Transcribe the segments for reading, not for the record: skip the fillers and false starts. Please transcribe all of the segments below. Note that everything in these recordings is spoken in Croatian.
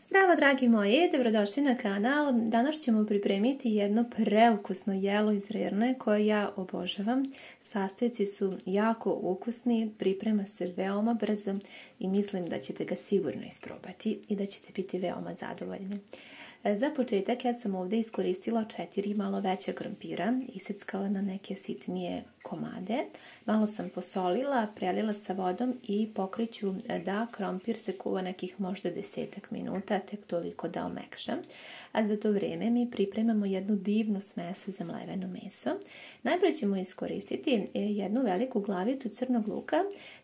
Zdravo dragi moji, dobrodošli na kanal. Danas ćemo pripremiti jedno preukusno jelo iz rerne koje ja obožavam. Sastojci su jako ukusni, priprema se veoma brzo i mislim da ćete ga sigurno isprobati i da ćete biti veoma zadovoljni. Za početak ja sam ovdje iskoristila 4 malo veće krompira, iseckala na neke sitnije komade. Malo sam posolila, prelila sa vodom i pokreću da krompir se kuva nekih možda 10 minuta, tek toliko da omekša. A za to vrijeme mi pripremamo jednu divnu smesu za mleveno meso. Najprije ćemo iskoristiti jednu veliku glavicu crnog luka.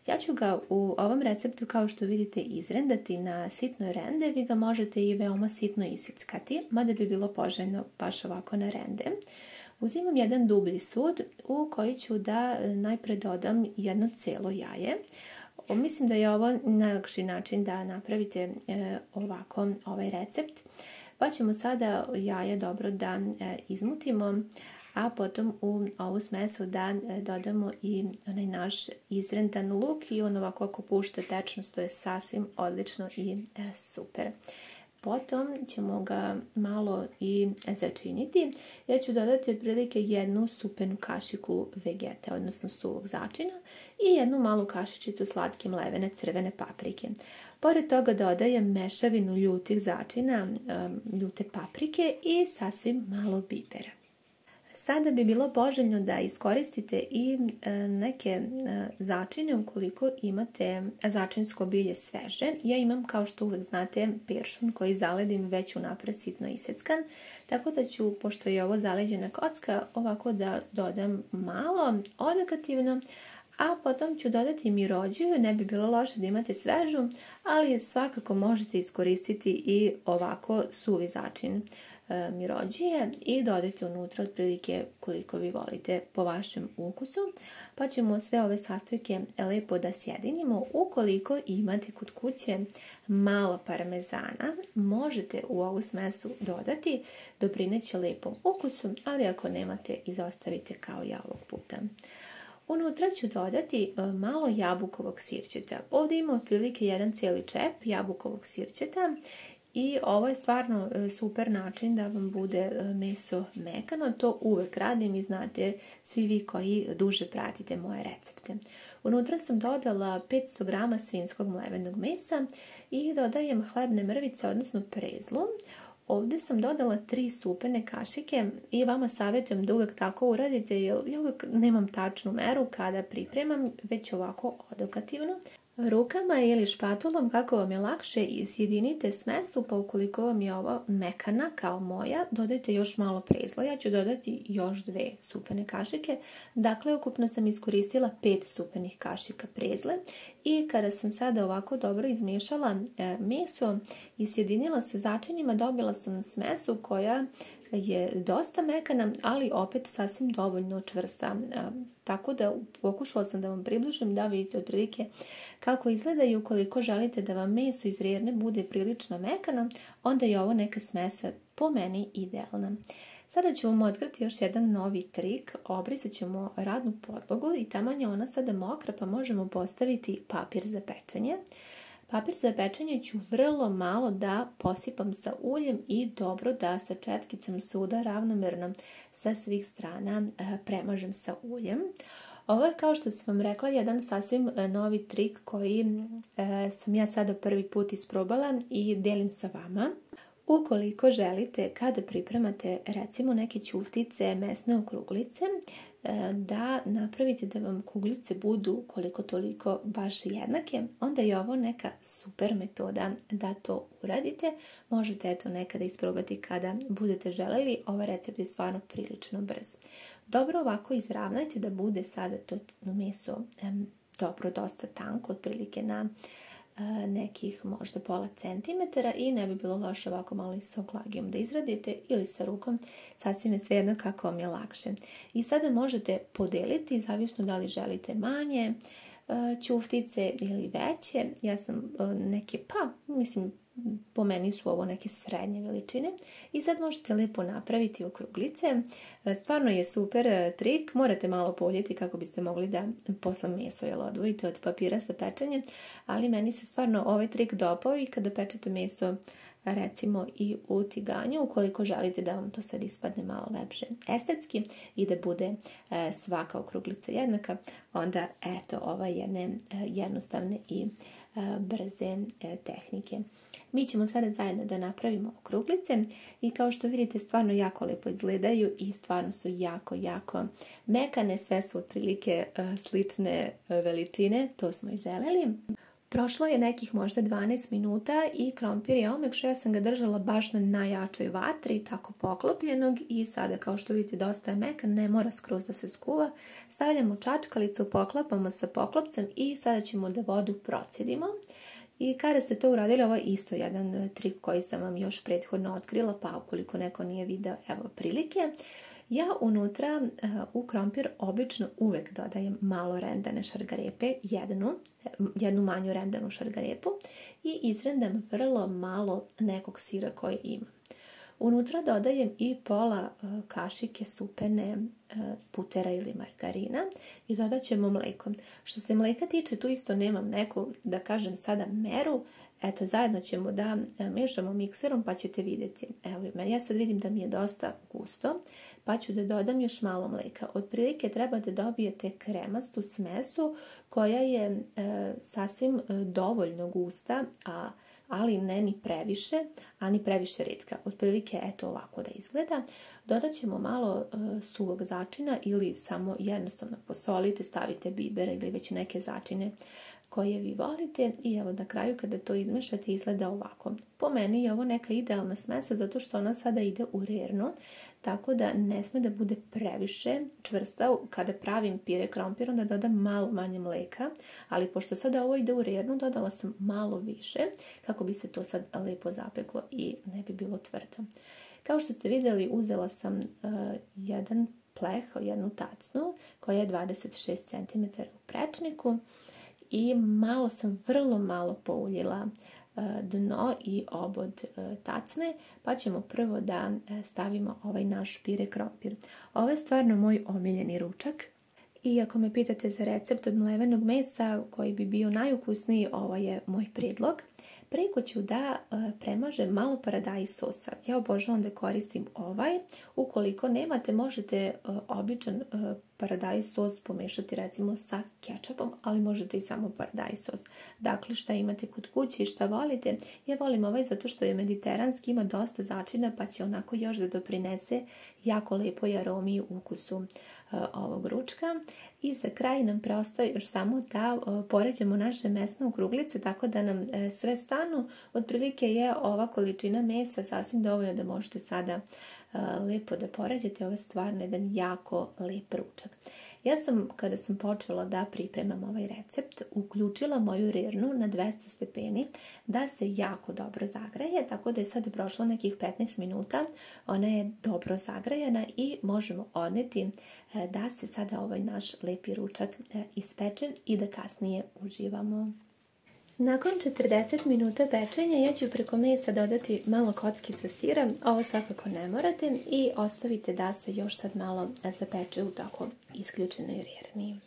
Ja ću ga u ovom receptu, kao što vidite, izrendati na sitnoj rende. Vi ga možete i veoma sitno iseckati, mada bi bilo poželjno baš ovako na rende. Uzimam jedan dublji sud u koji ću da najprije dodam jedno cijelo jaje. Mislim da je ovo najlakši način da napravite ovako ovaj recept. Pa ćemo sada jaje dobro da izmutimo, a potom u ovu smesu da dodamo i onaj naš izrendan luk i on ovako ako pušta tečnost, to je sasvim odlično i super. Potom ćemo ga malo i začiniti. Ja ću dodati otprilike jednu supenu kašiku vegete, odnosno suvog začina, i jednu malu kašičicu slatke mlevene crvene paprike. Pored toga dodajem mešavinu ljutih začina, ljute paprike i sasvim malo bibera. Sada bi bilo poželjno da iskoristite i neke začine ukoliko imate začinsko bilje sveže. Ja imam, kao što uvek znate, peršun koji zaledim već unapred sitno iseckan, tako da ću, pošto je ovo zaleđena kocka, ovako da dodam malo odokativno, a potom ću dodati mirođiju. Ne bi bilo loše da imate svežu, ali svakako možete iskoristiti i ovako suvi začin mirođije i dodajte unutra otprilike koliko vi volite po vašem ukusu, pa ćemo sve ove sastojke lepo da sjedinimo. Ukoliko imate kod kuće malo parmezana, možete u ovu smesu dodati, doprineće lepom ukusu, ali ako nemate, izostavite kao ja ovog puta. Unutra ću dodati malo jabukovog sirćeta. Ovdje imam otprilike jedan cijeli čep jabukovog sirćeta. I ovo je stvarno super način da vam bude meso mekano. To uvek radim i znate svi vi koji duže pratite moje recepte. Unutra sam dodala 500 g svinjskog mlevenog mesa i dodajem hlebne mrvice, odnosno prezlu. Ovdje sam dodala 3 supene kašike i vama savjetujem da uvek tako uradite, jer ja uvek nemam tačnu meru kada pripremam, već ovako odokativno. Rukama ili špatulom, kako vam je lakše, sjedinite smesu, pa ukoliko vam je ovo mekana kao moja, dodajte još malo prezla. Ja ću dodati još 2 supene kašike, dakle ukupno sam iskoristila 5 supenih kašika prezle. I kada sam sada ovako dobro izmiješala meso i sjedinila sa začinima, dobila sam smesu koja je dosta mekana, ali opet sasvim dovoljno čvrsta. Tako da pokušala sam da vam približim da vidite otprilike kako izgleda, i ukoliko želite da vam meso iz rerne bude prilično mekano, onda je ovo neka smesa po meni idealna. Sada ću vam otkriti još jedan novi trik. Obrisat ćemo radnu podlogu i taman je ona sada mokra, pa možemo postaviti papir za pečenje. Papir za pečenje ću vrlo malo da posipam sa uljem i dobro da sa četkicom suda ravnomerno sa svih strana premažem sa uljem. Ovo je, kao što sam vam rekla, jedan sasvim novi trik koji sam ja sada prvi put isprobala i delim sa vama. Ukoliko želite, kada pripremate recimo neke ćuftice, mesne okruglice, da napravite da vam kuglice budu koliko toliko baš jednake, onda je ovo neka super metoda da to uradite. Možete eto nekada isprobati kada budete želeli. Ovaj recept je stvarno prilično brz. Dobro ovako izravnajte da bude sada to meso dobro dosta tanko, otprilike na nekih možda pola centimetara, i ne bi bilo loše ovako malo i sa oklagijom da izradite ili sa rukom, sasvim je svejedno kako vam je lakše. I sada možete podeliti, zavisno da li želite manje ćuftice ili veće. Ja sam neke, po meni su ovo neke srednje veličine. I sad možete lijepo napraviti okruglice. Stvarno je super trik, morate malo poljeti kako biste mogli da posle meso odvojite od papira sa pečenjem, ali meni se stvarno ovaj trik dopao i kada pečete meso recimo i u tiganju, ukoliko želite da vam to sad ispadne malo lepše estetski i da bude svaka okruglica jednaka, onda eto ova jedne jednostavne i brze tehnike. Mi ćemo sada zajedno da napravimo okruglice i kao što vidite stvarno jako lepo izgledaju i stvarno su jako mekane, sve su otprilike slične veličine, to smo i želeli. Prošlo je nekih možda 12 minuta i krompir je omekšao, ja sam ga držala baš na najjačoj vatri, tako poklopljenog i sada kao što vidite dosta je mekan, ne mora skroz da se skuva. Stavljamo čačkalicu, poklapamo sa poklopcem i sada ćemo da vodu procedimo. I kada ste to uradili, ovo je isto jedan trik koji sam vam još prethodno otkrila, pa ukoliko neko nije video, evo prilike. Ja unutra u krompir obično uvek dodajem malo rendane šargarepe, jednu manju rendanu šargarepu i izrendam vrlo malo nekog sira koji imam. Unutra dodajem i pola kašike supene putera ili margarina i dodat ćemo mleko. Što se mleka tiče, tu isto nemam neku, da kažem sada, meru. Eto, zajedno ćemo da mešamo mikserom pa ćete vidjeti. Evo, ja sad vidim da mi je dosta gusto, pa ću da dodam još malo mleka. Otprilike treba da dobijete kremastu smesu koja je sasvim dovoljno gusta, ali ne ni previše, a ni previše ritka. Otprilike eto ovako da izgleda. Dodat ćemo malo suvog začina ili samo jednostavno posolite, stavite bibere ili već neke začine koje vi volite i evo na kraju kada to izmešate izgleda ovako. Po meni je ovo neka idealna smesa zato što ona sada ide u rernu, tako da ne sme da bude previše čvrsta. Kada pravim pire krompir onda dodam malo manje mleka, ali pošto sada ovo ide u rernu dodala sam malo više kako bi se to sad lepo zapeklo i ne bi bilo tvrdo. Kao što ste vidjeli, uzela sam jedan pleh, jednu tacnu koja je 26 cm u prečniku i malo sam, vrlo malo pouljila dno i obod tacne, pa ćemo prvo da stavimo ovaj naš pire krompir. Ovo je stvarno moj omiljeni ručak. I ako me pitate za recept od mlevenog mesa koji bi bio najukusniji, ovo je moj prijedlog. Preko ću da premažem malo paradajz sosa. Ja obožavam da koristim ovaj. Ukoliko nemate, možete običan paradajz sos pomešati recimo sa kečapom, ali možete i samo paradajz sos. Dakle, šta imate kod kuće i šta volite. Ja volim ovaj zato što je mediteranski, ima dosta začina, pa će onako još da doprinese jako lepoj aromi i ukusu ovog ručka. I za kraj nam preostaje još samo da poređamo naše mesne okruglice tako da nam sve stanu. Otprilike je ova količina mesa sasvim dovoljno da možete sada lepo da poređate. Ovo je stvarno jedan jako lep ručak. Ja sam, kada sam počela da pripremam ovaj recept, uključila moju rernu na 200 stepeni da se jako dobro zagreje, tako da je sad prošlo nekih 15 minuta. Ona je dobro zagrejena i možemo odneti da se sada ovaj naš lepi ručak ispeče i da kasnije uživamo. Nakon 40 minuta pečenja ja ću preko mesa dodati malo kockica sira, ovo svakako ne morate, i ostavite da se još sad malo zapeče u tako isključenoj rerni.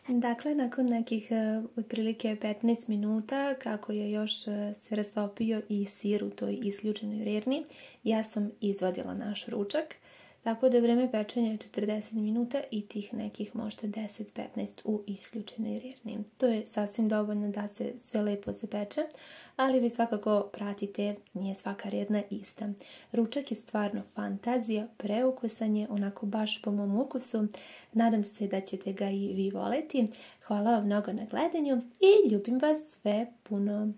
Dakle, nakon nekih otprilike 15 minuta, kako je još se rastopio i sir u toj isključenoj rerni, ja sam izvadila naš ručak. Tako da vreme pečenja je 40 minuta i tih nekih možda 10-15 u isključenoj rerni. To je sasvim dovoljno da se sve lepo zapeče, ali vi svakako pratite, nije svaka rerna ista. Ručak je stvarno fantazija, preukusan je, onako baš po mom ukusu. Nadam se da ćete ga i vi voleti. Hvala vam mnogo na gledanju i ljubim vas sve puno.